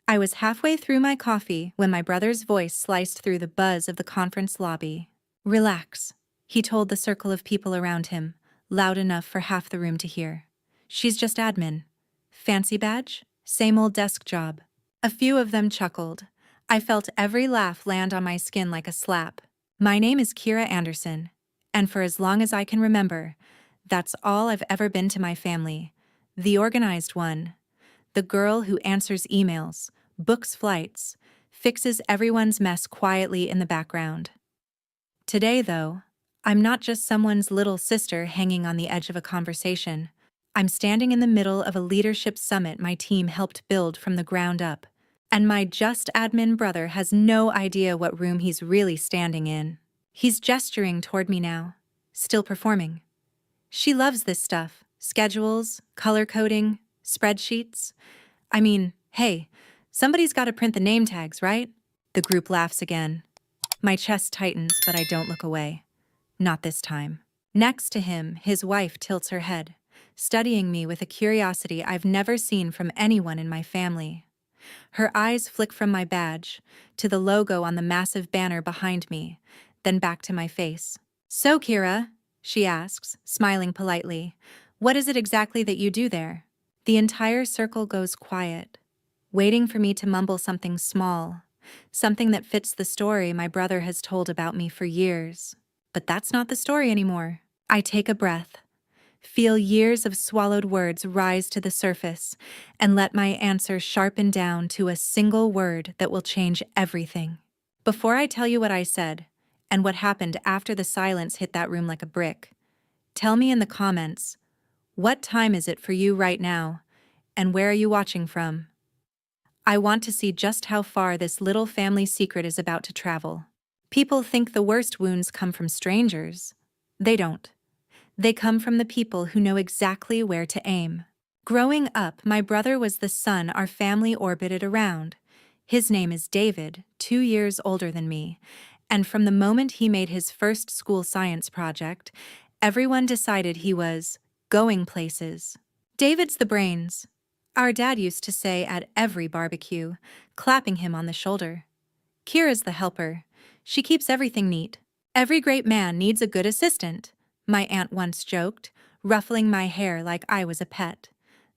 I was halfway through my coffee when my brother's voice sliced through the buzz of the conference lobby. "Relax," he told the circle of people around him, loud enough for half the room to hear. "She's just admin. Fancy badge? Same old desk job." A few of them chuckled. I felt every laugh land on my skin like a slap. My name is Kira Anderson, and for as long as I can remember, that's all I've ever been to my family. The organized one. The girl who answers emails, books flights, fixes everyone's mess quietly in the background. Today, though, I'm not just someone's little sister hanging on the edge of a conversation. I'm standing in the middle of a leadership summit my team helped build from the ground up. And my just admin brother has no idea what room he's really standing in. He's gesturing toward me now, still performing. She loves this stuff: schedules, color coding, spreadsheets. I mean, hey, somebody's got to print the name tags, right? The group laughs again. My chest tightens, but I don't look away. Not this time. Next to him, his wife tilts her head, studying me with a curiosity I've never seen from anyone in my family. Her eyes flick from my badge to the logo on the massive banner behind me, then back to my face. "So, Kira," she asks, smiling politely, "what is it exactly that you do there?" The entire circle goes quiet, waiting for me to mumble something small, something that fits the story my brother has told about me for years. But that's not the story anymore. I take a breath, feel years of swallowed words rise to the surface, and let my answer sharpen down to a single word that will change everything. Before I tell you what I said, and what happened after the silence hit that room like a brick, tell me in the comments, what time is it for you right now, and where are you watching from? I want to see just how far this little family secret is about to travel. People think the worst wounds come from strangers. They don't. They come from the people who know exactly where to aim. Growing up, my brother was the son our family orbited around. His name is David, 2 years older than me, and from the moment he made his first school science project, everyone decided he was going places. "David's the brains," our dad used to say at every barbecue, clapping him on the shoulder. "Kira's the helper. She keeps everything neat. Every great man needs a good assistant," my aunt once joked, ruffling my hair like I was a pet.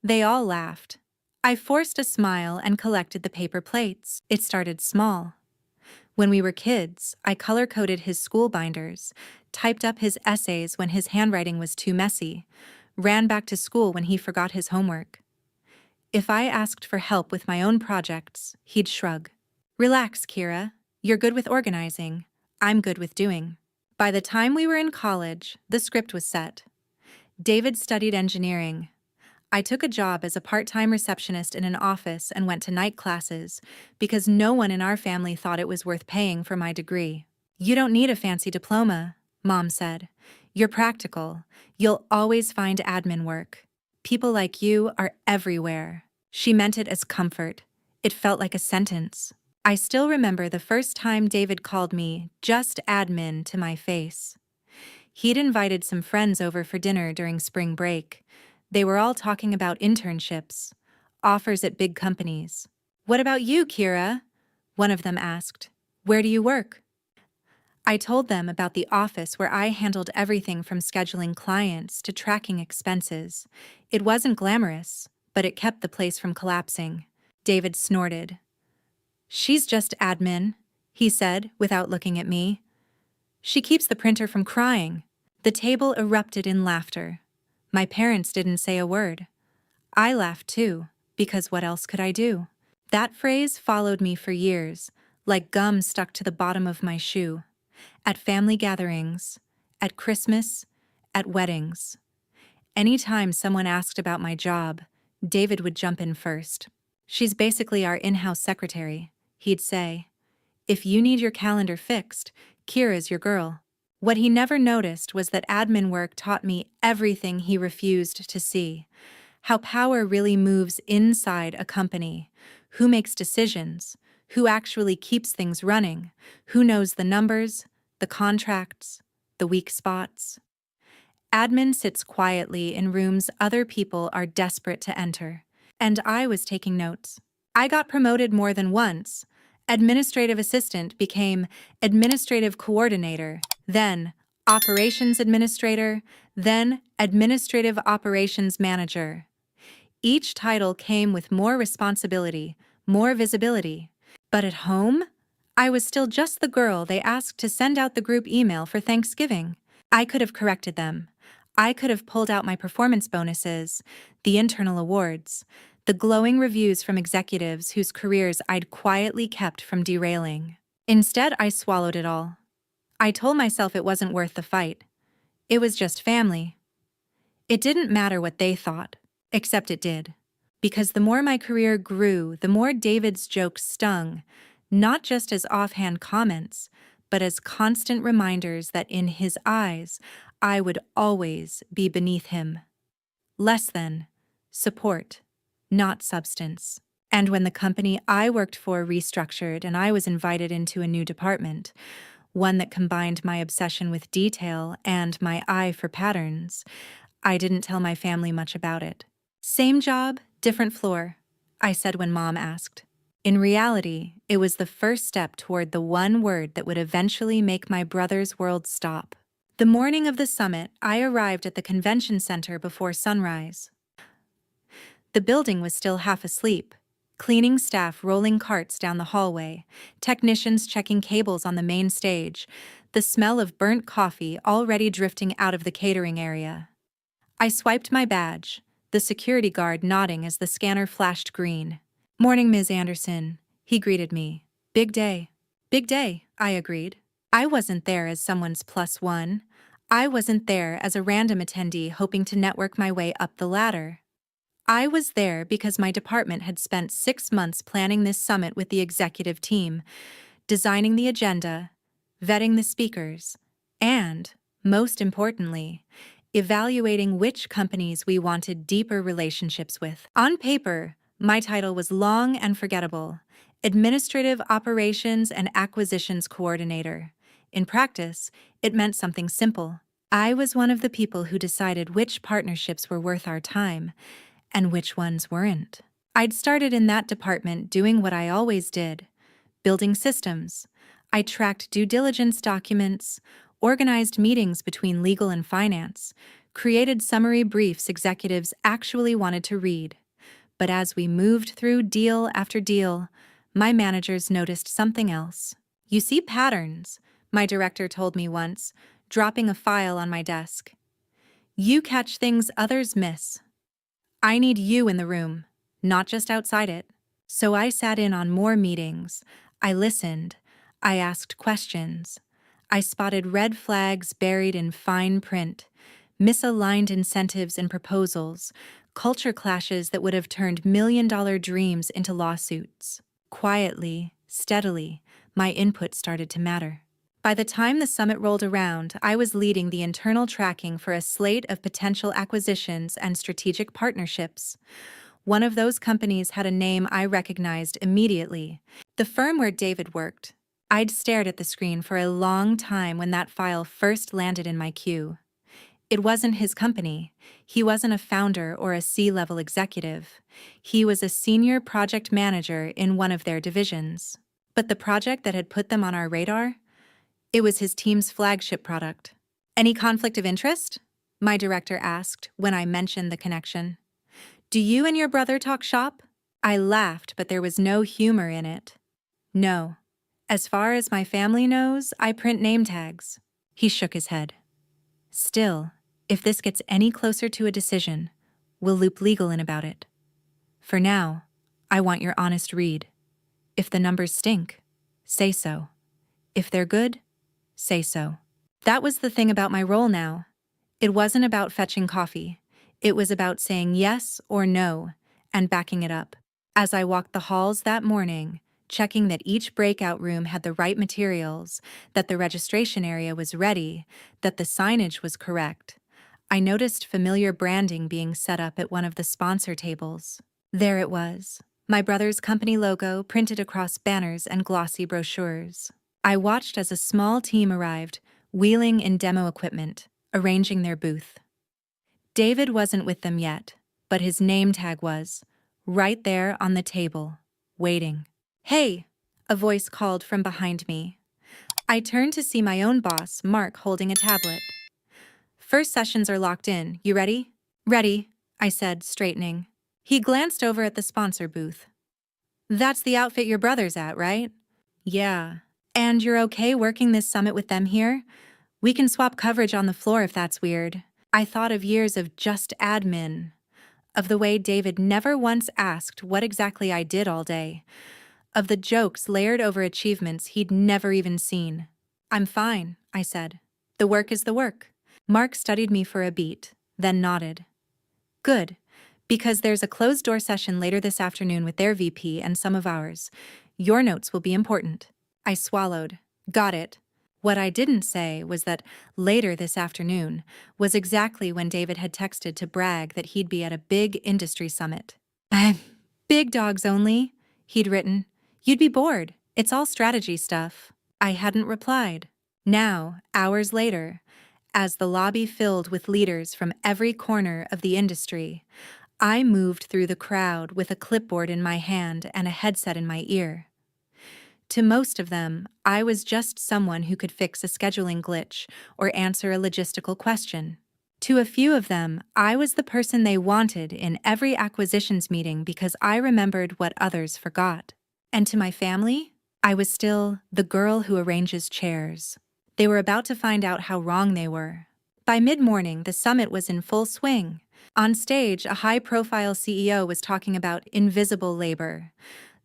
They all laughed. I forced a smile and collected the paper plates. It started small. When we were kids, I color-coded his school binders, typed up his essays when his handwriting was too messy, ran back to school when he forgot his homework. If I asked for help with my own projects, he'd shrug. "Relax, Kira. You're good with organizing. I'm good with doing." By the time we were in college, the script was set. David studied engineering. I took a job as a part-time receptionist in an office and went to night classes because no one in our family thought it was worth paying for my degree. "You don't need a fancy diploma," Mom said. "You're practical. You'll always find admin work. People like you are everywhere." She meant it as comfort. It felt like a sentence. I still remember the first time David called me just admin to my face. He'd invited some friends over for dinner during spring break. They were all talking about internships, offers at big companies. "What about you, Kira?" one of them asked. "Where do you work?" I told them about the office where I handled everything from scheduling clients to tracking expenses. It wasn't glamorous, but it kept the place from collapsing. David snorted. "She's just admin," he said without looking at me. "She keeps the printer from crying." The table erupted in laughter. My parents didn't say a word. I laughed too, because what else could I do? That phrase followed me for years, like gum stuck to the bottom of my shoe. At family gatherings, at Christmas, at weddings. Anytime someone asked about my job, David would jump in first. "She's basically our in-house secretary," he'd say. "If you need your calendar fixed, Kira's your girl." What he never noticed was that admin work taught me everything he refused to see. How power really moves inside a company. Who makes decisions? Who actually keeps things running? Who knows the numbers, the contracts, the weak spots? Admin sits quietly in rooms other people are desperate to enter. And I was taking notes. I got promoted more than once. Administrative assistant became administrative coordinator, then operations administrator, then administrative operations manager. Each title came with more responsibility, more visibility. But at home, I was still just the girl they asked to send out the group email for Thanksgiving. I could have corrected them. I could have pulled out my performance bonuses, the internal awards, the glowing reviews from executives whose careers I'd quietly kept from derailing. Instead, I swallowed it all. I told myself it wasn't worth the fight. It was just family. It didn't matter what they thought, except it did. Because the more my career grew, the more David's jokes stung, not just as offhand comments, but as constant reminders that in his eyes, I would always be beneath him. Less than support, not substance. And when the company I worked for restructured and I was invited into a new department, one that combined my obsession with detail and my eye for patterns, I didn't tell my family much about it. Same job, different floor, I said when Mom asked. In reality, it was the first step toward the one word that would eventually make my brother's world stop. The morning of the summit, I arrived at the convention center before sunrise. The building was still half asleep. Cleaning staff rolling carts down the hallway, technicians checking cables on the main stage, the smell of burnt coffee already drifting out of the catering area. I swiped my badge, the security guard nodding as the scanner flashed green. "Morning, Ms. Anderson," he greeted me. "Big day." "Big day," I agreed. I wasn't there as someone's plus one. I wasn't there as a random attendee hoping to network my way up the ladder. I was there because my department had spent 6 months planning this summit with the executive team, designing the agenda, vetting the speakers, and, most importantly, evaluating which companies we wanted deeper relationships with. On paper, my title was long and forgettable: Administrative Operations and Acquisitions Coordinator. In practice, it meant something simple. I was one of the people who decided which partnerships were worth our time and which ones weren't. I'd started in that department doing what I always did: building systems. I tracked due diligence documents, organized meetings between legal and finance, created summary briefs executives actually wanted to read. But as we moved through deal after deal, my managers noticed something else. "You see patterns," my director told me once, dropping a file on my desk. "You catch things others miss. I need you in the room, not just outside it." So I sat in on more meetings. I listened. I asked questions. I spotted red flags buried in fine print, misaligned incentives and proposals, culture clashes that would have turned million-dollar dreams into lawsuits. Quietly, steadily, my input started to matter. By the time the summit rolled around, I was leading the internal tracking for a slate of potential acquisitions and strategic partnerships. One of those companies had a name I recognized immediately: the firm where David worked. I'd stared at the screen for a long time when that file first landed in my queue. It wasn't his company. He wasn't a founder or a C-level executive. He was a senior project manager in one of their divisions. But the project that had put them on our radar? It was his team's flagship product. "Any conflict of interest?" my director asked when I mentioned the connection. "Do you and your brother talk shop?" I laughed, but there was no humor in it. "No. As far as my family knows, I print name tags." He shook his head. "Still, if this gets any closer to a decision, we'll loop legal in about it. For now, I want your honest read. If the numbers stink, say so. If they're good, say so." That was the thing about my role now. It wasn't about fetching coffee. It was about saying yes or no and backing it up. As I walked the halls that morning, checking that each breakout room had the right materials, that the registration area was ready, that the signage was correct, I noticed familiar branding being set up at one of the sponsor tables. There it was, my brother's company logo printed across banners and glossy brochures. I watched as a small team arrived, wheeling in demo equipment, arranging their booth. David wasn't with them yet, but his name tag was, right there on the table. waiting. "Hey!" a voice called from behind me. I turned to see my own boss, Mark, holding a tablet. "First sessions are locked in. You ready?" "Ready," I said, straightening. He glanced over at the sponsor booth. "That's the outfit your brother's at, right?" "Yeah." "And you're okay working this summit with them here? We can swap coverage on the floor if that's weird." I thought of years of just admin, of the way David never once asked what exactly I did all day, of the jokes layered over achievements he'd never even seen. "I'm fine," I said. "The work is the work." Mark studied me for a beat, then nodded. "Good, because there's a closed-door session later this afternoon with their VP and some of ours. Your notes will be important." I swallowed. Got it. What I didn't say was that later this afternoon was exactly when David had texted to brag that he'd be at a big industry summit. "Big dogs only," he'd written. "You'd be bored. It's all strategy stuff." I hadn't replied. Now, hours later, as the lobby filled with leaders from every corner of the industry, I moved through the crowd with a clipboard in my hand and a headset in my ear. To most of them, I was just someone who could fix a scheduling glitch or answer a logistical question. To a few of them, I was the person they wanted in every acquisitions meeting because I remembered what others forgot. And to my family, I was still the girl who arranges chairs. They were about to find out how wrong they were. By mid-morning, the summit was in full swing. On stage, a high-profile CEO was talking about invisible labor,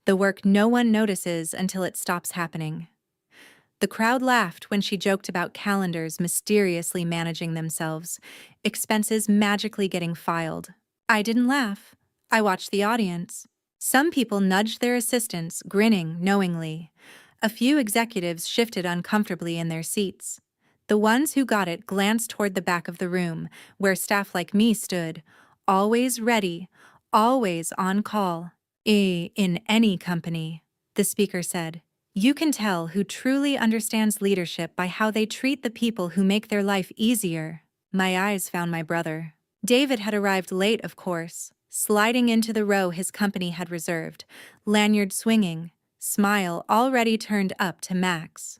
the work no one notices until it stops happening. The crowd laughed when she joked about calendars mysteriously managing themselves, expenses magically getting filed. I didn't laugh. I watched the audience. Some people nudged their assistants, grinning knowingly. A few executives shifted uncomfortably in their seats. The ones who got it glanced toward the back of the room, where staff like me stood, always ready, always on call. In any company," the speaker said, "you can tell who truly understands leadership by how they treat the people who make their life easier." My eyes found my brother. David had arrived late, of course, sliding into the row his company had reserved, lanyard swinging, smile already turned up to max.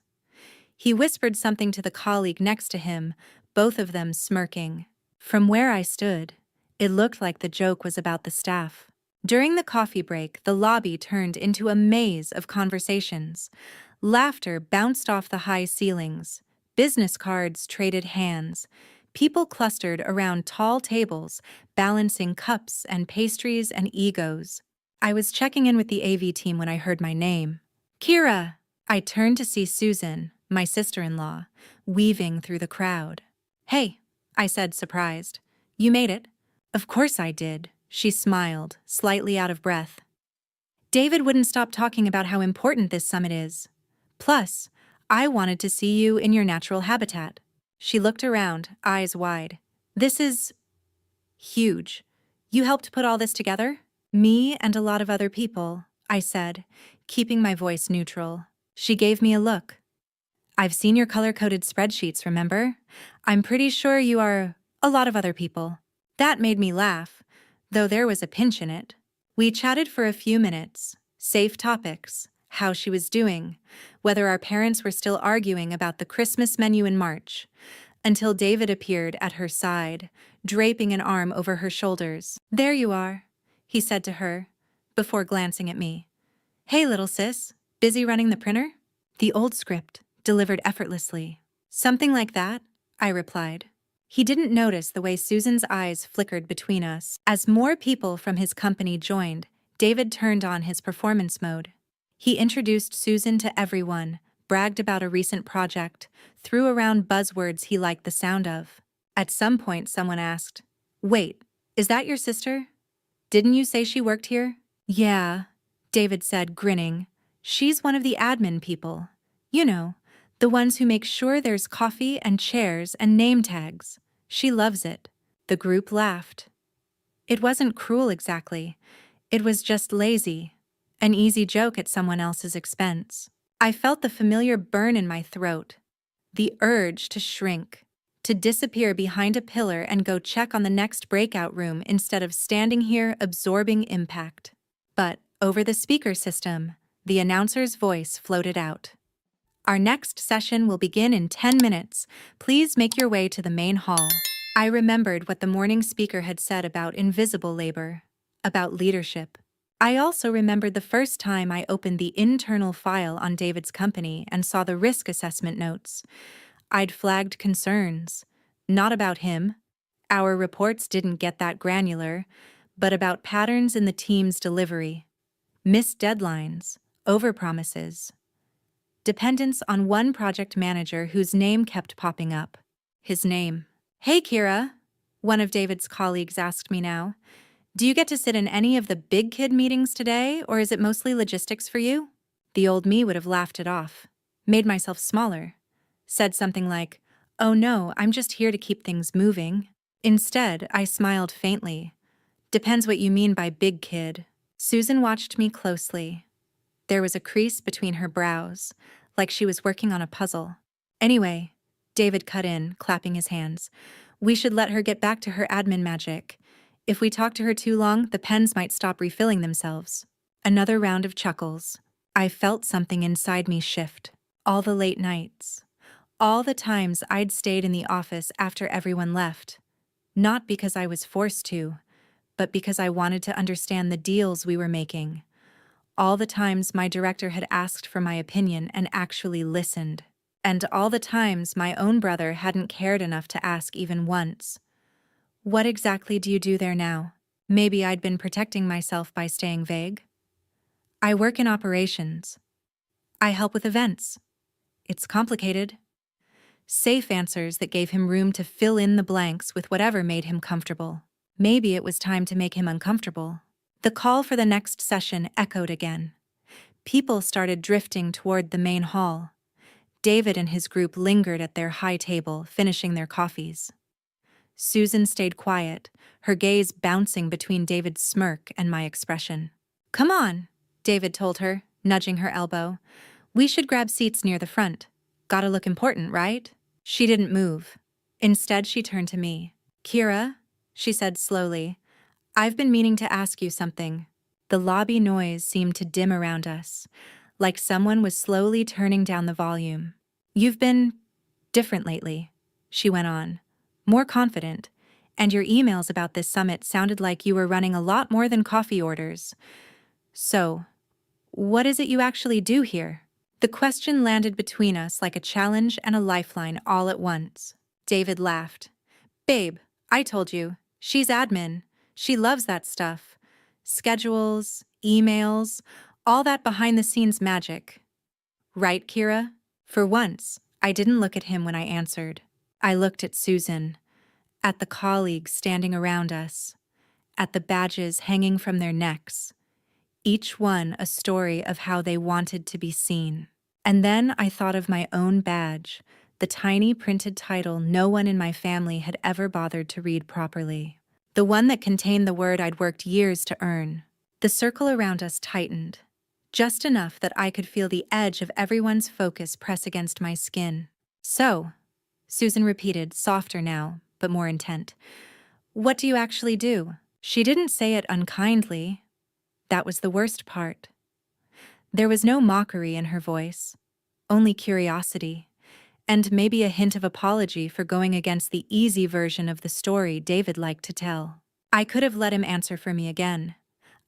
He whispered something to the colleague next to him, both of them smirking. From where I stood, it looked like the joke was about the staff. During the coffee break, the lobby turned into a maze of conversations. Laughter bounced off the high ceilings. Business cards traded hands. People clustered around tall tables, balancing cups and pastries and egos. I was checking in with the AV team when I heard my name. "Kira!" I turned to see Susan, my sister-in-law, weaving through the crowd. "Hey," I said, surprised. "You made it." "Of course I did," she smiled, slightly out of breath. "David wouldn't stop talking about how important this summit is. Plus, I wanted to see you in your natural habitat." She looked around, eyes wide. "This is huge. You helped put all this together?" "Me and a lot of other people," I said, keeping my voice neutral. She gave me a look. "I've seen your color-coded spreadsheets, remember? I'm pretty sure you are a lot of other people." That made me laugh, though there was a pinch in it. We chatted for a few minutes, safe topics, how she was doing, whether our parents were still arguing about the Christmas menu in March, until David appeared at her side, draping an arm over her shoulders. "There you are," he said to her, before glancing at me. "Hey, little sis, busy running the printer?" "The old script, delivered effortlessly." "Something like that," I replied. He didn't notice the way Susan's eyes flickered between us. As more people from his company joined, David turned on his performance mode. He introduced Susan to everyone, bragged about a recent project, threw around buzzwords he liked the sound of. At some point, someone asked, "Wait, is that your sister? Didn't you say she worked here?" "Yeah," David said, grinning. "She's one of the admin people. You know, the ones who make sure there's coffee and chairs and name tags. She loves it." The group laughed. It wasn't cruel exactly. It was just lazy. An easy joke at someone else's expense. I felt the familiar burn in my throat. The urge to shrink. To disappear behind a pillar and go check on the next breakout room instead of standing here absorbing impact. But, Over the speaker system, the announcer's voice floated out. Our next session will begin in 10 minutes. Please make your way to the main hall. I remembered what the morning speaker had said about invisible labor, about leadership. I also remembered the first time I opened the internal file on David's company and saw the risk assessment notes. I'd flagged concerns, not about him. Our reports didn't get that granular, but about patterns in the team's delivery, missed deadlines, overpromises, dependence on one project manager whose name kept popping up. His name. "Hey, Kira," one of David's colleagues asked me now. "Do you get to sit in any of the big kid meetings today, or is it mostly logistics for you?" The old me would have laughed it off, made myself smaller, said something like, "Oh no, I'm just here to keep things moving." Instead, I smiled faintly. "Depends what you mean by big kid." Susan watched me closely. There was a crease between her brows, like she was working on a puzzle. "Anyway," David cut in, clapping his hands, "we should let her get back to her admin magic. If we talk to her too long, the pens might stop refilling themselves." Another round of chuckles. I felt something inside me shift. All the late nights. All the times I'd stayed in the office after everyone left. Not because I was forced to, but because I wanted to understand the deals we were making. All the times my director had asked for my opinion and actually listened. And all the times my own brother hadn't cared enough to ask even once. "What exactly do you do there now?" Maybe I'd been protecting myself by staying vague. "I work in operations. I help with events." It's complicated. Safe answers that gave him room to fill in the blanks with whatever made him comfortable. Maybe it was time to make him uncomfortable. The call for the next session echoed again. People started drifting toward the main hall. David and his group lingered at their high table, finishing their coffees. Susan stayed quiet, her gaze bouncing between David's smirk and my expression. "Come on," David told her, nudging her elbow. "We should grab seats near the front. Gotta look important, right?" She didn't move. Instead, she turned to me. "Kira," she said slowly, "I've been meaning to ask you something." The lobby noise seemed to dim around us, like someone was slowly turning down the volume. "You've been different lately," she went on, "more confident, and your emails about this summit sounded like you were running a lot more than coffee orders. So, what is it you actually do here?" The question landed between us like a challenge and a lifeline all at once. David laughed. "Babe, I told you, she's admin. She loves that stuff. Schedules, emails, all that behind-the-scenes magic." "Right, Kira?" For once, I didn't look at him when I answered. I looked at Susan, at the colleagues standing around us, at the badges hanging from their necks, each one a story of how they wanted to be seen. And then I thought of my own badge, the tiny printed title no one in my family had ever bothered to read properly. The one that contained the word I'd worked years to earn. The circle around us tightened, just enough that I could feel the edge of everyone's focus press against my skin. "So," Susan repeated, softer now, but more intent, "what do you actually do?" She didn't say it unkindly. That was the worst part. There was no mockery in her voice, only curiosity, and maybe a hint of apology for going against the easy version of the story David liked to tell. I could have let him answer for me again.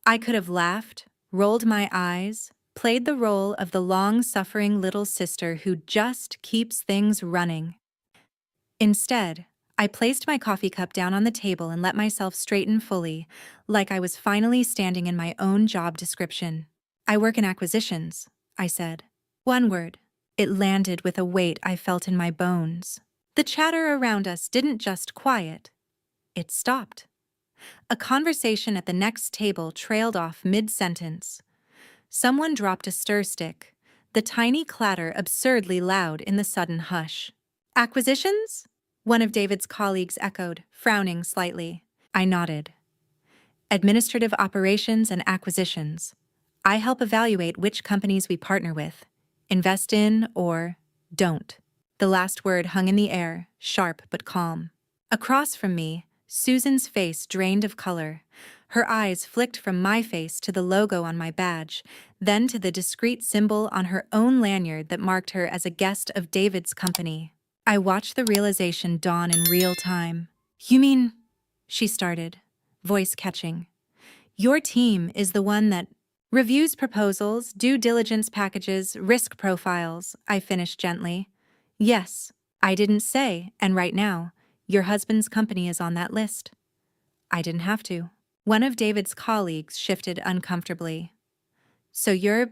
I could have laughed, rolled my eyes, played the role of the long-suffering little sister who just keeps things running. Instead, I placed my coffee cup down on the table and let myself straighten fully, like I was finally standing in my own job description. "I work in acquisitions," I said. One word. It landed with a weight I felt in my bones. The chatter around us didn't just quiet. It stopped. A conversation at the next table trailed off mid-sentence. Someone dropped a stir stick, the tiny clatter absurdly loud in the sudden hush. "Acquisitions?" one of David's colleagues echoed, frowning slightly. I nodded. "Administrative operations and acquisitions. I help evaluate which companies we partner with, invest in, or don't." The last word hung in the air, sharp but calm. Across from me, Susan's face drained of color. Her eyes flicked from my face to the logo on my badge, then to the discreet symbol on her own lanyard that marked her as a guest of David's company. I watched the realization dawn in real time. "You mean," she started, voice catching. "Your team is the one that reviews proposals, due diligence packages, risk profiles," I finished gently. "Yes, I didn't say, and right now, your husband's company is on that list." I didn't have to. One of David's colleagues shifted uncomfortably. "So you're,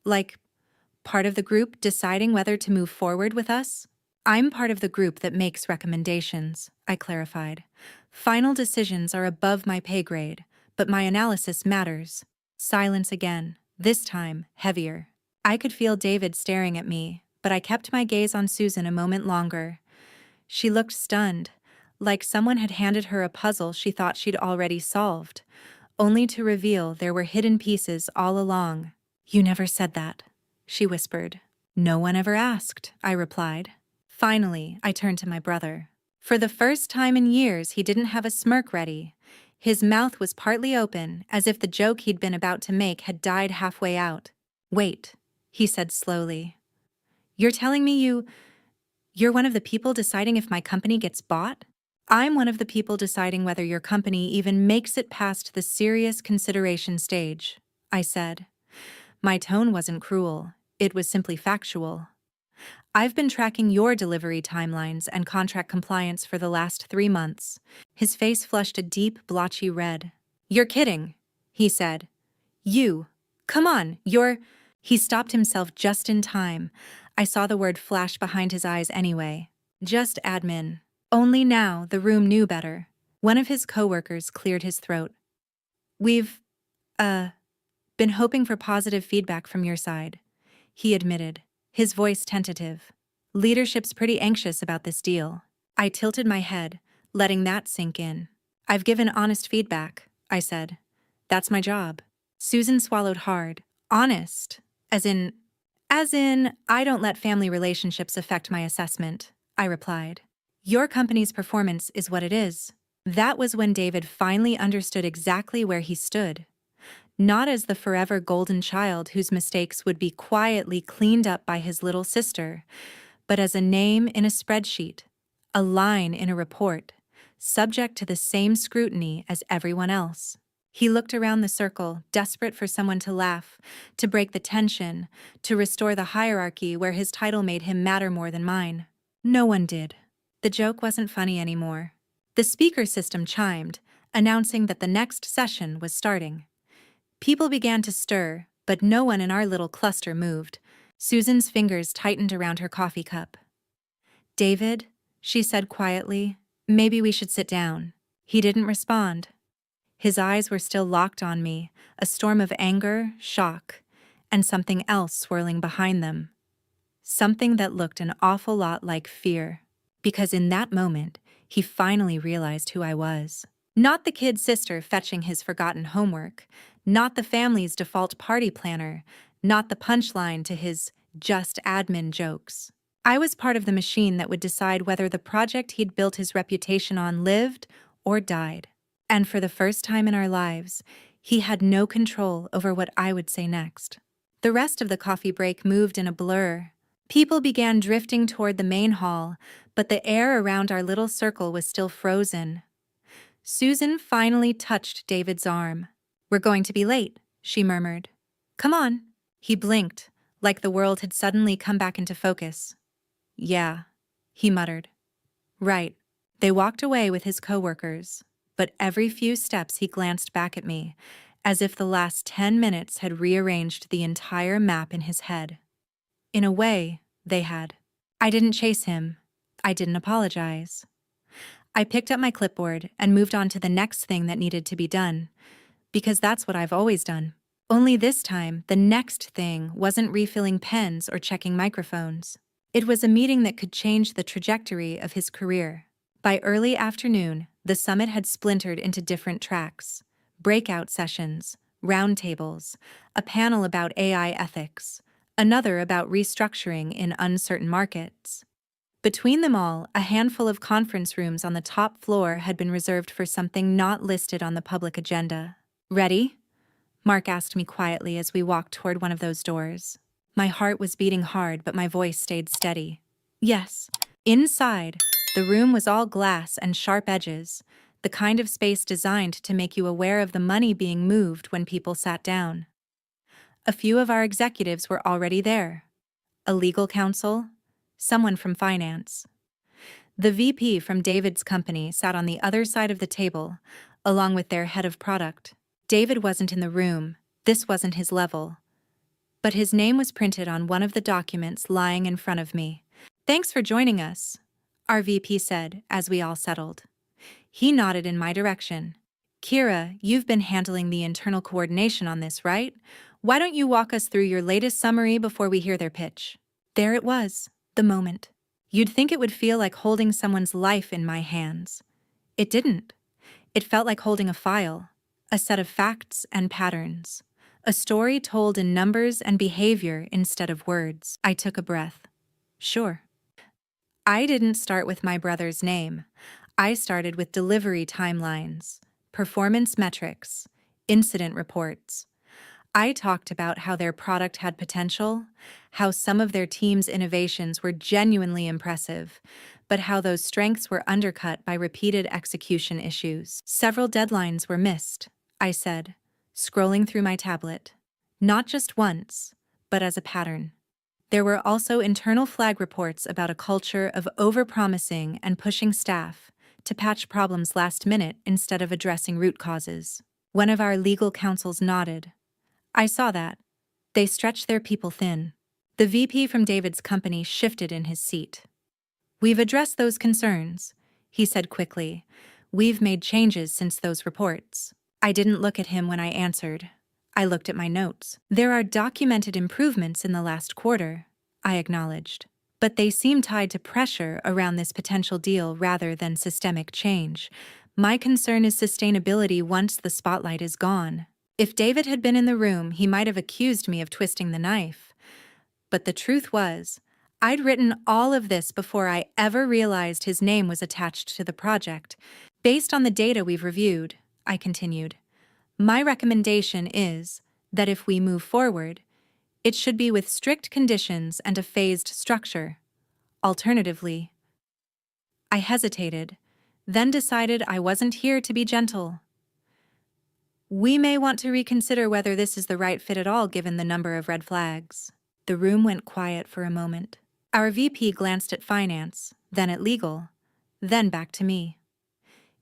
like, part of the group deciding whether to move forward with us?" "I'm part of the group that makes recommendations," I clarified. "Final decisions are above my pay grade, but my analysis matters." Silence again, this time heavier. I could feel David staring at me, but I kept my gaze on Susan a moment longer. She looked stunned, like someone had handed her a puzzle she thought she'd already solved, only to reveal there were hidden pieces all along. "You never said that," she whispered. "No one ever asked," I replied. Finally, I turned to my brother. For the first time in years, he didn't have a smirk ready. His mouth was partly open, as if the joke he'd been about to make had died halfway out. "Wait," he said slowly. "You're telling me you're one of the people deciding if my company gets bought?" "I'm one of the people deciding whether your company even makes it past the serious consideration stage," I said. My tone wasn't cruel, it was simply factual. "I've been tracking your delivery timelines and contract compliance for the last 3 months." His face flushed a deep, blotchy red. "You're kidding," he said. Come on, you're—" He stopped himself just in time. I saw the word flash behind his eyes anyway. "Just admin." Only now the room knew better. One of his coworkers cleared his throat. "We've, been hoping for positive feedback from your side," he admitted, his voice tentative. "Leadership's pretty anxious about this deal." I tilted my head, letting that sink in. "I've given honest feedback," I said. "That's my job." Susan swallowed hard. "Honest? As in, I don't let family relationships affect my assessment," I replied. "Your company's performance is what it is." That was when David finally understood exactly where he stood. Not as the forever golden child whose mistakes would be quietly cleaned up by his little sister, but as a name in a spreadsheet, a line in a report, subject to the same scrutiny as everyone else. He looked around the circle, desperate for someone to laugh, to break the tension, to restore the hierarchy where his title made him matter more than mine. No one did. The joke wasn't funny anymore. The speaker system chimed, announcing that the next session was starting. People began to stir, but no one in our little cluster moved. Susan's fingers tightened around her coffee cup. "David," she said quietly, "maybe we should sit down." He didn't respond. His eyes were still locked on me, a storm of anger, shock, and something else swirling behind them. Something that looked an awful lot like fear. Because in that moment, he finally realized who I was. Not the kid sister fetching his forgotten homework, not the family's default party planner, not the punchline to his just admin jokes. I was part of the machine that would decide whether the project he'd built his reputation on lived or died. And for the first time in our lives, he had no control over what I would say next. The rest of the coffee break moved in a blur. People began drifting toward the main hall, but the air around our little circle was still frozen. Susan finally touched David's arm. "We're going to be late," she murmured. "Come on." He blinked, like the world had suddenly come back into focus. "Yeah," he muttered. "Right." They walked away with his coworkers, but every few steps he glanced back at me, as if the last 10 minutes had rearranged the entire map in his head. In a way, they had. I didn't chase him. I didn't apologize. I picked up my clipboard and moved on to the next thing that needed to be done, because that's what I've always done. Only this time, the next thing wasn't refilling pens or checking microphones. It was a meeting that could change the trajectory of his career. By early afternoon, the summit had splintered into different tracks: breakout sessions, roundtables, a panel about AI ethics, another about restructuring in uncertain markets. Between them all, a handful of conference rooms on the top floor had been reserved for something not listed on the public agenda. Ready? Mark asked me quietly as we walked toward one of those doors. My heart was beating hard, but my voice stayed steady. Yes. Inside, the room was all glass and sharp edges, the kind of space designed to make you aware of the money being moved when people sat down. A few of our executives were already there. A legal counsel, someone from finance. The VP from David's company sat on the other side of the table, along with their head of product. David wasn't in the room, this wasn't his level. But his name was printed on one of the documents lying in front of me. "Thanks for joining us," our VP said as we all settled. He nodded in my direction. "Kira, you've been handling the internal coordination on this, right? Why don't you walk us through your latest summary before we hear their pitch?" There it was, the moment. You'd think it would feel like holding someone's life in my hands. It didn't. It felt like holding a file, a set of facts and patterns, a story told in numbers and behavior instead of words. I took a breath. Sure. I didn't start with my brother's name. I started with delivery timelines, performance metrics, incident reports. I talked about how their product had potential, how some of their team's innovations were genuinely impressive, but how those strengths were undercut by repeated execution issues. Several deadlines were missed, I said, scrolling through my tablet. Not just once, but as a pattern. There were also internal flag reports about a culture of overpromising and pushing staff to patch problems last minute instead of addressing root causes. One of our legal counsels nodded. I saw that. They stretched their people thin. The VP from David's company shifted in his seat. "We've addressed those concerns," he said quickly. "We've made changes since those reports." I didn't look at him when I answered. I looked at my notes. "There are documented improvements in the last quarter," I acknowledged. "But they seem tied to pressure around this potential deal rather than systemic change. My concern is sustainability once the spotlight is gone." If David had been in the room, he might have accused me of twisting the knife. But the truth was, I'd written all of this before I ever realized his name was attached to the project. "Based on the data we've reviewed," I continued, "my recommendation is that if we move forward, it should be with strict conditions and a phased structure. Alternatively," I hesitated, then decided I wasn't here to be gentle. "We may want to reconsider whether this is the right fit at all given the number of red flags." The room went quiet for a moment. Our VP glanced at finance, then at legal, then back to me.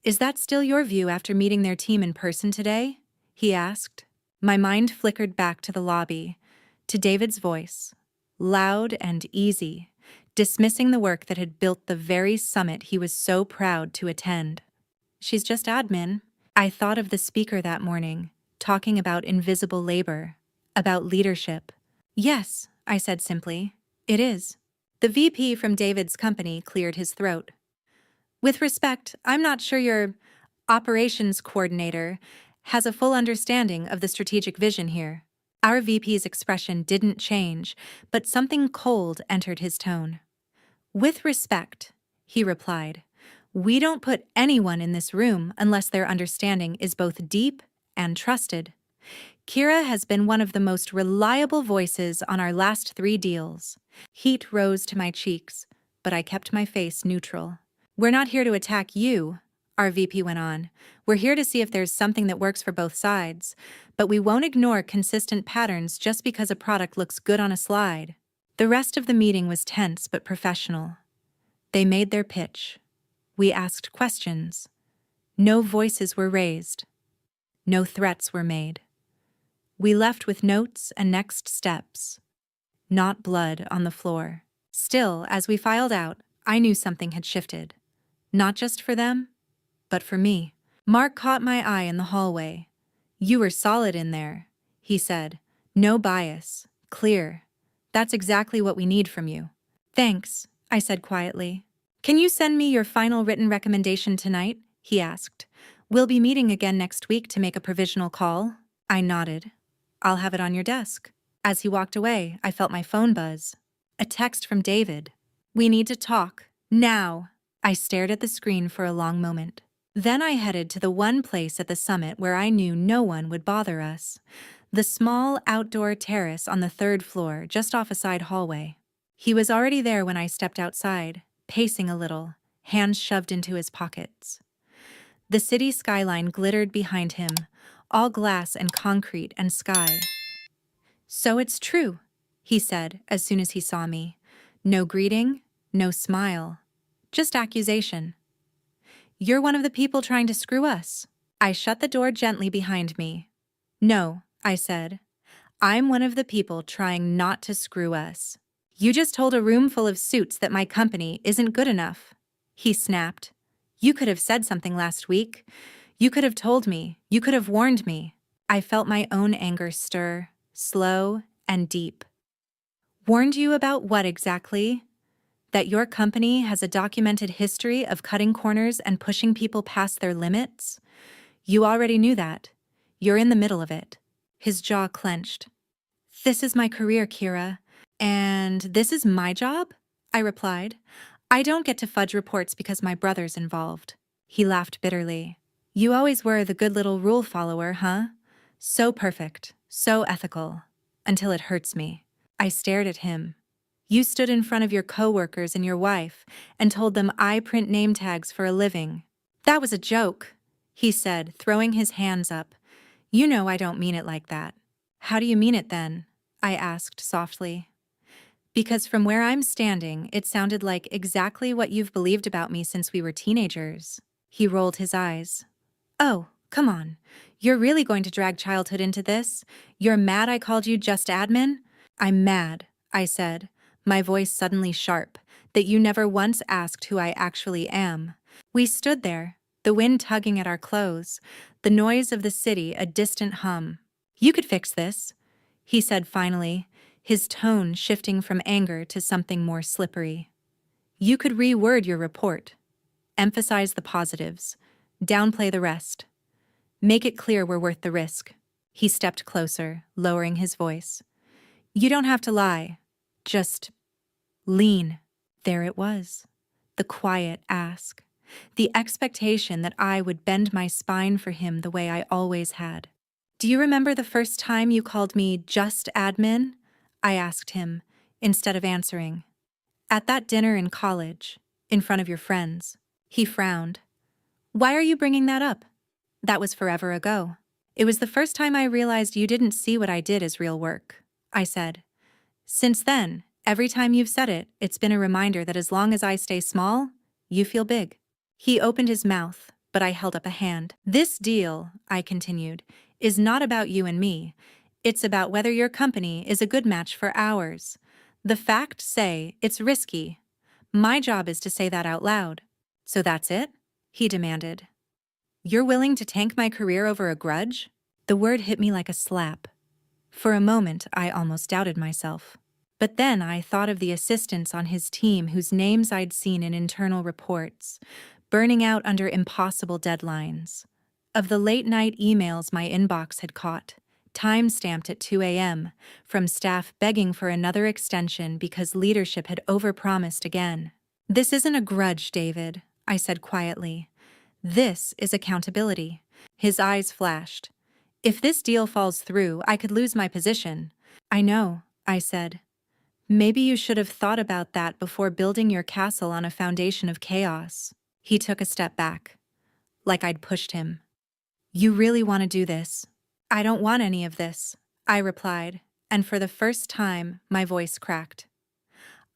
"Is that still your view after meeting their team in person today?" he asked. My mind flickered back to the lobby, to David's voice, loud and easy, dismissing the work that had built the very summit he was so proud to attend. "She's just admin." I thought of the speaker that morning, talking about invisible labor, about leadership. "Yes," I said simply, "it is." The VP from David's company cleared his throat. "With respect, I'm not sure your operations coordinator has a full understanding of the strategic vision here." Our VP's expression didn't change, but something cold entered his tone. "With respect," he replied, "we don't put anyone in this room unless their understanding is both deep and trusted. Kira has been one of the most reliable voices on our last 3 deals." Heat rose to my cheeks, but I kept my face neutral. "We're not here to attack you," our VP went on. "We're here to see if there's something that works for both sides, but we won't ignore consistent patterns just because a product looks good on a slide." The rest of the meeting was tense but professional. They made their pitch. We asked questions. No voices were raised. No threats were made. We left with notes and next steps. Not blood on the floor. Still, as we filed out, I knew something had shifted. Not just for them, but for me. Mark caught my eye in the hallway. "You were solid in there," he said. "No bias. Clear. That's exactly what we need from you." "Thanks," I said quietly. "Can you send me your final written recommendation tonight?" he asked. "We'll be meeting again next week to make a provisional call." I nodded. "I'll have it on your desk." As he walked away, I felt my phone buzz. A text from David. "We need to talk. Now." I stared at the screen for a long moment. Then I headed to the one place at the summit where I knew no one would bother us. The small outdoor terrace on the third floor, just off a side hallway. He was already there when I stepped outside, pacing a little, hands shoved into his pockets. The city skyline glittered behind him, all glass and concrete and sky. "So it's true," he said as soon as he saw me. No greeting, no smile, just accusation. "You're one of the people trying to screw us." I shut the door gently behind me. "No," I said. "I'm one of the people trying not to screw us." "You just told a room full of suits that my company isn't good enough," he snapped. "You could have said something last week. You could have told me. You could have warned me." I felt my own anger stir, slow and deep. "Warned you about what exactly? That your company has a documented history of cutting corners and pushing people past their limits? You already knew that. You're in the middle of it." His jaw clenched. "This is my career, Kira. And this is my job?" I replied. "I don't get to fudge reports because my brother's involved." He laughed bitterly. "You always were the good little rule follower, huh? So perfect, so ethical. Until it hurts me." I stared at him. "You stood in front of your coworkers and your wife and told them I print name tags for a living." "That was a joke," he said, throwing his hands up. "You know I don't mean it like that." "How do you mean it then?" I asked softly. "Because from where I'm standing, it sounded like exactly what you've believed about me since we were teenagers." He rolled his eyes. "Oh, come on. You're really going to drag childhood into this? You're mad I called you just admin?" "I'm mad," I said, my voice suddenly sharp, "that you never once asked who I actually am." We stood there, the wind tugging at our clothes, the noise of the city a distant hum. "You could fix this," he said finally, his tone shifting from anger to something more slippery. "You could reword your report. Emphasize the positives. Downplay the rest. Make it clear we're worth the risk." He stepped closer, lowering his voice. "You don't have to lie. Just lean." There it was. The quiet ask. The expectation that I would bend my spine for him the way I always had. "Do you remember the first time you called me just admin?" I asked him, instead of answering. "At that dinner in college, in front of your friends." He frowned. "Why are you bringing that up?" "That was forever ago. It was the first time I realized you didn't see what I did as real work," I said. "Since then, every time you've said it, it's been a reminder that as long as I stay small, you feel big." He opened his mouth, but I held up a hand. "This deal," I continued, "is not about you and me. It's about whether your company is a good match for ours. The facts say it's risky. My job is to say that out loud." "So that's it?" he demanded. "You're willing to tank my career over a grudge?" The word hit me like a slap. For a moment, I almost doubted myself. But then I thought of the assistants on his team whose names I'd seen in internal reports, burning out under impossible deadlines. Of the late-night emails my inbox had caught, time-stamped at 2 a.m., from staff begging for another extension because leadership had overpromised again. "This isn't a grudge, David," I said quietly. "This is accountability." His eyes flashed. "If this deal falls through, I could lose my position." "I know," I said. "Maybe you should have thought about that before building your castle on a foundation of chaos." He took a step back, like I'd pushed him. "You really want to do this?" "I don't want any of this," I replied, and for the first time, my voice cracked.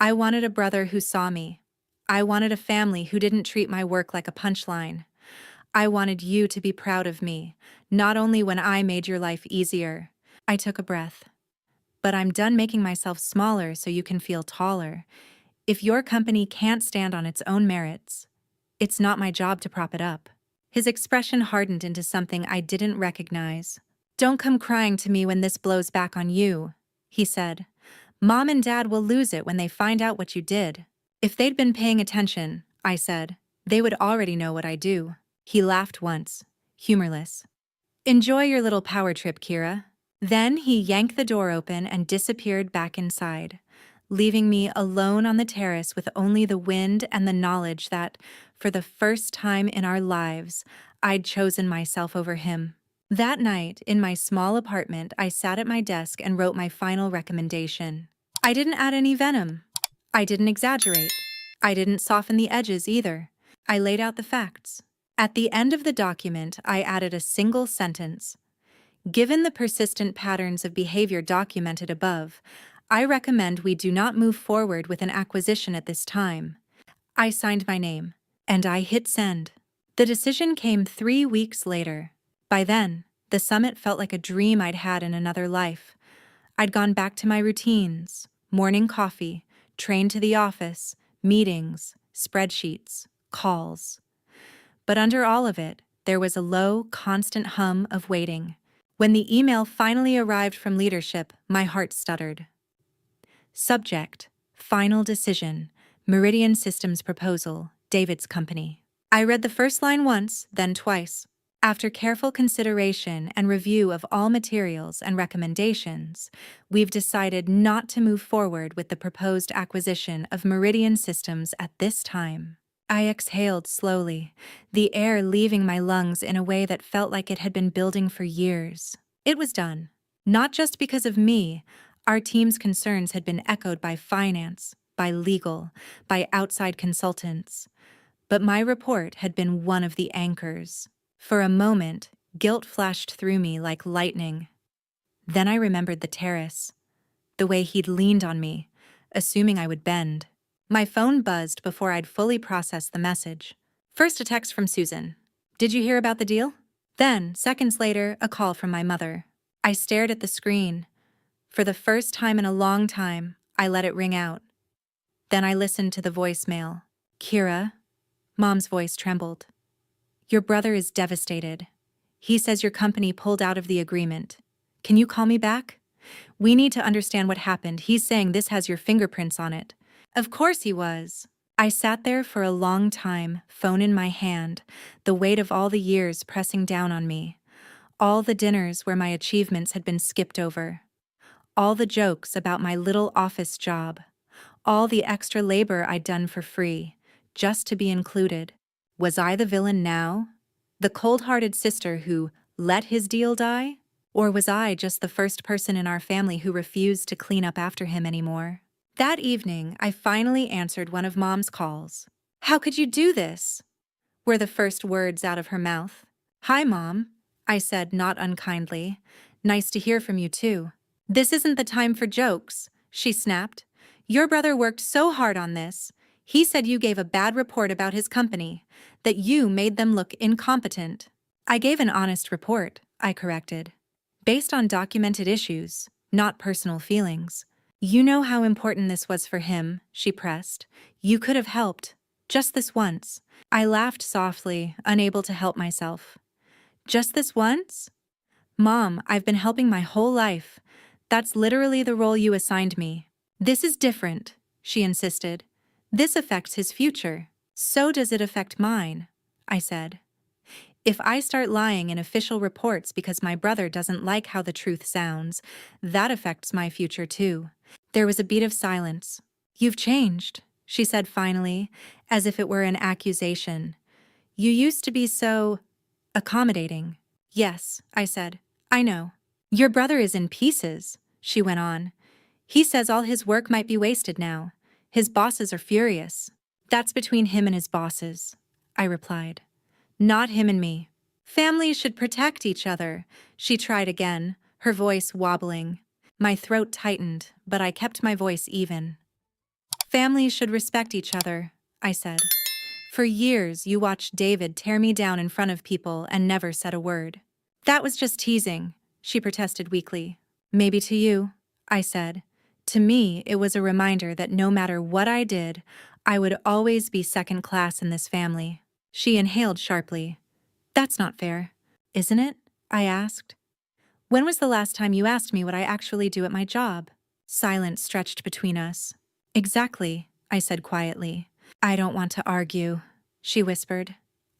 I wanted a brother who saw me. I wanted a family who didn't treat my work like a punchline. I wanted you to be proud of me, not only when I made your life easier. I took a breath. "But I'm done making myself smaller so you can feel taller. If your company can't stand on its own merits, it's not my job to prop it up." His expression hardened into something I didn't recognize. "Don't come crying to me when this blows back on you," he said. "Mom and Dad will lose it when they find out what you did." "If they'd been paying attention," I said, "they would already know what I do." He laughed once, humorless. "Enjoy your little power trip, Kira." Then he yanked the door open and disappeared back inside, leaving me alone on the terrace with only the wind and the knowledge that, for the first time in our lives, I'd chosen myself over him. That night, in my small apartment, I sat at my desk and wrote my final recommendation. I didn't add any venom. I didn't exaggerate. I didn't soften the edges either. I laid out the facts. At the end of the document, I added a single sentence. Given the persistent patterns of behavior documented above, I recommend we do not move forward with an acquisition at this time. I signed my name, and I hit send. The decision came 3 weeks later. By then, the summit felt like a dream I'd had in another life. I'd gone back to my routines, morning coffee, train to the office, meetings, spreadsheets, calls. But under all of it, there was a low, constant hum of waiting. When the email finally arrived from leadership, my heart stuttered. Subject: Final Decision, Meridian Systems Proposal, David's Company. I read the first line once, then twice. After careful consideration and review of all materials and recommendations, we've decided not to move forward with the proposed acquisition of Meridian Systems at this time. I exhaled slowly, the air leaving my lungs in a way that felt like it had been building for years. It was done. Not just because of me. Our team's concerns had been echoed by finance, by legal, by outside consultants. But my report had been one of the anchors. For a moment, guilt flashed through me like lightning. Then I remembered the terrace, the way he'd leaned on me, assuming I would bend. My phone buzzed before I'd fully processed the message. First, a text from Susan. "Did you hear about the deal?" Then, seconds later, a call from my mother. I stared at the screen. For the first time in a long time, I let it ring out. Then I listened to the voicemail. "Kira," Mom's voice trembled. "Your brother is devastated. He says your company pulled out of the agreement. Can you call me back? We need to understand what happened. He's saying this has your fingerprints on it." Of course he was. I sat there for a long time, phone in my hand, the weight of all the years pressing down on me. All the dinners where my achievements had been skipped over. All the jokes about my little office job. All the extra labor I'd done for free, just to be included. Was I the villain now? The cold-hearted sister who let his deal die? Or was I just the first person in our family who refused to clean up after him anymore? That evening, I finally answered one of Mom's calls. "How could you do this?" were the first words out of her mouth. "Hi, Mom," I said, not unkindly. "Nice to hear from you, too." "This isn't the time for jokes," she snapped. "Your brother worked so hard on this. He said you gave a bad report about his company, that you made them look incompetent." "I gave an honest report," I corrected. "Based on documented issues, not personal feelings." "You know how important this was for him," she pressed. "You could have helped. Just this once." I laughed softly, unable to help myself. "Just this once? Mom, I've been helping my whole life. That's literally the role you assigned me." "This is different," she insisted. "This affects his future. So does it affect mine," I said. "If I start lying in official reports because my brother doesn't like how the truth sounds, that affects my future too." There was a beat of silence. "You've changed," she said finally, as if it were an accusation. "You used to be so accommodating." "Yes," I said. "I know." "Your brother is in pieces," she went on. "He says all his work might be wasted now. His bosses are furious." "That's between him and his bosses," I replied. "Not him and me. Families should protect each other," she tried again, her voice wobbling. My throat tightened, but I kept my voice even. "Families should respect each other," I said. "For years, you watched David tear me down in front of people and never said a word." "That was just teasing," she protested weakly. "Maybe to you," I said. "To me, it was a reminder that no matter what I did, I would always be second class in this family." She inhaled sharply. "That's not fair, isn't it?" I asked. "When was the last time you asked me what I actually do at my job?" Silence stretched between us. "Exactly," I said quietly. "I don't want to argue," she whispered.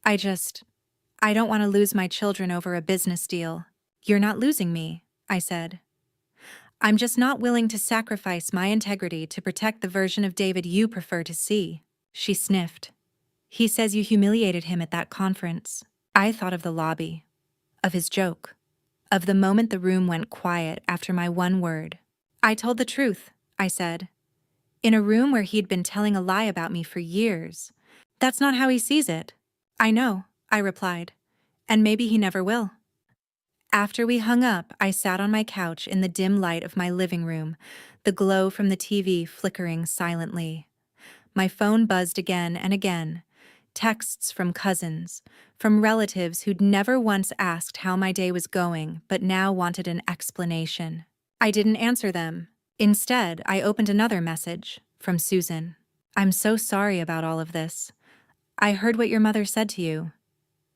I don't want to lose my children over a business deal." "You're not losing me," I said. I'm just not willing to sacrifice my integrity to protect the version of David you prefer to see. She sniffed. He says you humiliated him at that conference. I thought of the lobby, of his joke, of the moment the room went quiet after my one word. I told the truth, I said. In a room where he'd been telling a lie about me for years. That's not how he sees it. I know, I replied. And maybe he never will. After we hung up, I sat on my couch in the dim light of my living room, the glow from the TV flickering silently. My phone buzzed again and again. Texts from cousins, from relatives who'd never once asked how my day was going but now wanted an explanation. I didn't answer them. Instead, I opened another message, from Susan. I'm so sorry about all of this. I heard what your mother said to you.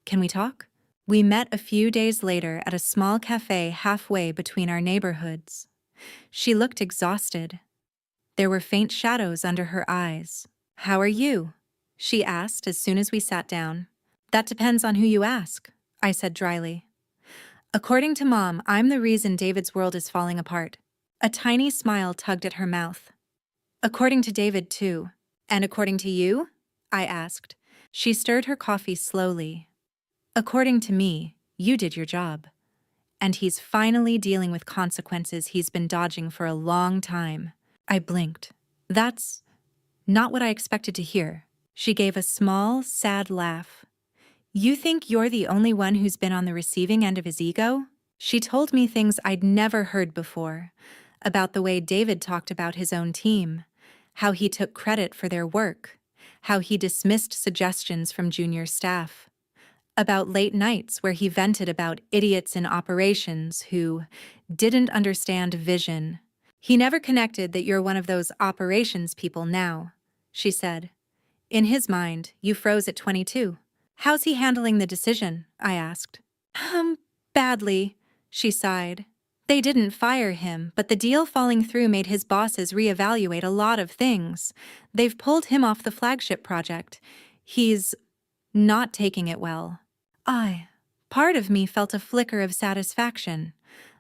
Can we talk? We met a few days later at a small cafe halfway between our neighborhoods. She looked exhausted. There were faint shadows under her eyes. How are you? She asked as soon as we sat down. That depends on who you ask, I said dryly. According to Mom, I'm the reason David's world is falling apart. A tiny smile tugged at her mouth. According to David, too. And according to you? I asked. She stirred her coffee slowly. According to me, you did your job. And he's finally dealing with consequences he's been dodging for a long time. I blinked. That's not what I expected to hear. She gave a small, sad laugh. You think you're the only one who's been on the receiving end of his ego? She told me things I'd never heard before, about the way David talked about his own team, how he took credit for their work, how he dismissed suggestions from junior staff, about late nights where he vented about idiots in operations who didn't understand vision. He never connected that you're one of those operations people now, she said. In his mind, you froze at 22. How's he handling the decision? I asked. Badly, she sighed. They didn't fire him, but the deal falling through made his bosses reevaluate a lot of things. They've pulled him off the flagship project. He's not taking it well. Part of me felt a flicker of satisfaction.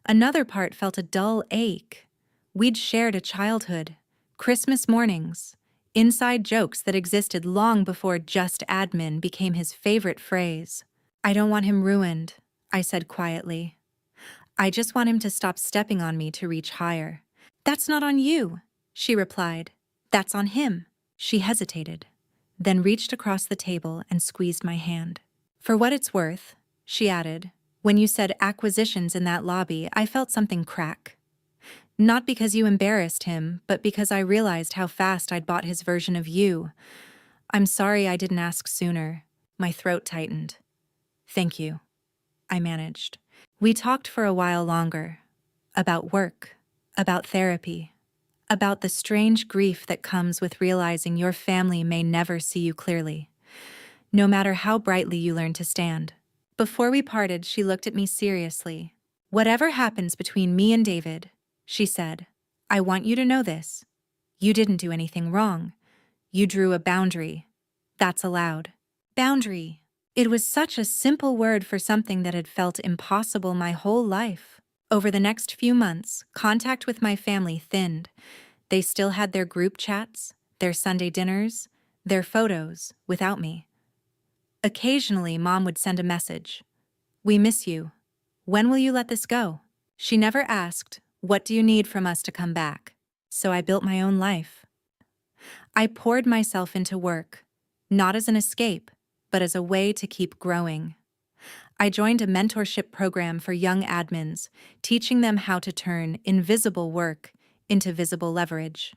Another part felt a dull ache. We'd shared a childhood, Christmas mornings, inside jokes that existed long before just admin became his favorite phrase. I don't want him ruined, I said quietly. I just want him to stop stepping on me to reach higher. That's not on you, she replied. That's on him. She hesitated, then reached across the table and squeezed my hand. For what it's worth, she added, when you said acquisitions in that lobby, I felt something crack. Not because you embarrassed him, but because I realized how fast I'd bought his version of you. I'm sorry I didn't ask sooner. My throat tightened. Thank you, I managed. We talked for a while longer. About work, about therapy, about the strange grief that comes with realizing your family may never see you clearly, no matter how brightly you learn to stand. Before we parted, she looked at me seriously. Whatever happens between me and David, she said, I want you to know this. You didn't do anything wrong. You drew a boundary. That's allowed. Boundary. It was such a simple word for something that had felt impossible my whole life. Over the next few months, contact with my family thinned. They still had their group chats, their Sunday dinners, their photos, without me. Occasionally, Mom would send a message. We miss you. When will you let this go? She never asked, what do you need from us to come back? So I built my own life. I poured myself into work, not as an escape, but as a way to keep growing. I joined a mentorship program for young admins, teaching them how to turn invisible work into visible leverage.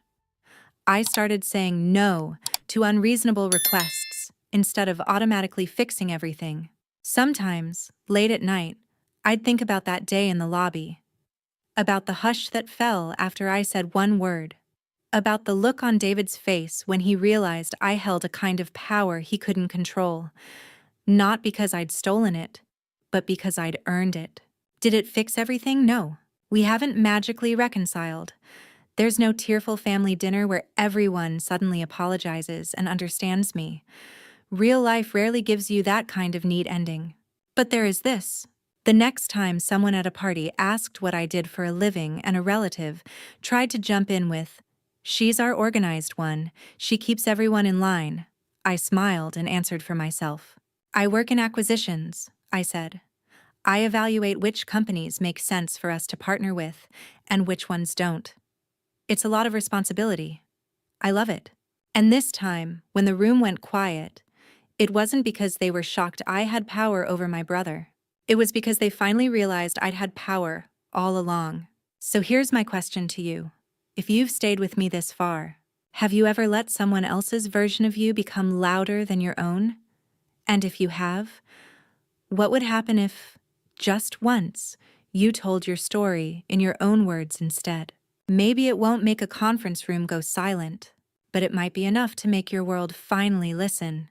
I started saying no to unreasonable requests instead of automatically fixing everything. Sometimes, late at night, I'd think about that day in the lobby, about the hush that fell after I said one word, about the look on David's face when he realized I held a kind of power he couldn't control, not because I'd stolen it, but because I'd earned it. Did it fix everything? No. We haven't magically reconciled. There's no tearful family dinner where everyone suddenly apologizes and understands me. Real life rarely gives you that kind of neat ending. But there is this. The next time someone at a party asked what I did for a living and a relative tried to jump in with, "She's our organized one, she keeps everyone in line," I smiled and answered for myself. "I work in acquisitions," I said. "I evaluate which companies make sense for us to partner with and which ones don't. It's a lot of responsibility. I love it." And this time, when the room went quiet, it wasn't because they were shocked I had power over my brother. It was because they finally realized I'd had power all along. So here's my question to you. If you've stayed with me this far, have you ever let someone else's version of you become louder than your own? And if you have, what would happen if, just once, you told your story in your own words instead? Maybe it won't make a conference room go silent, but it might be enough to make your world finally listen.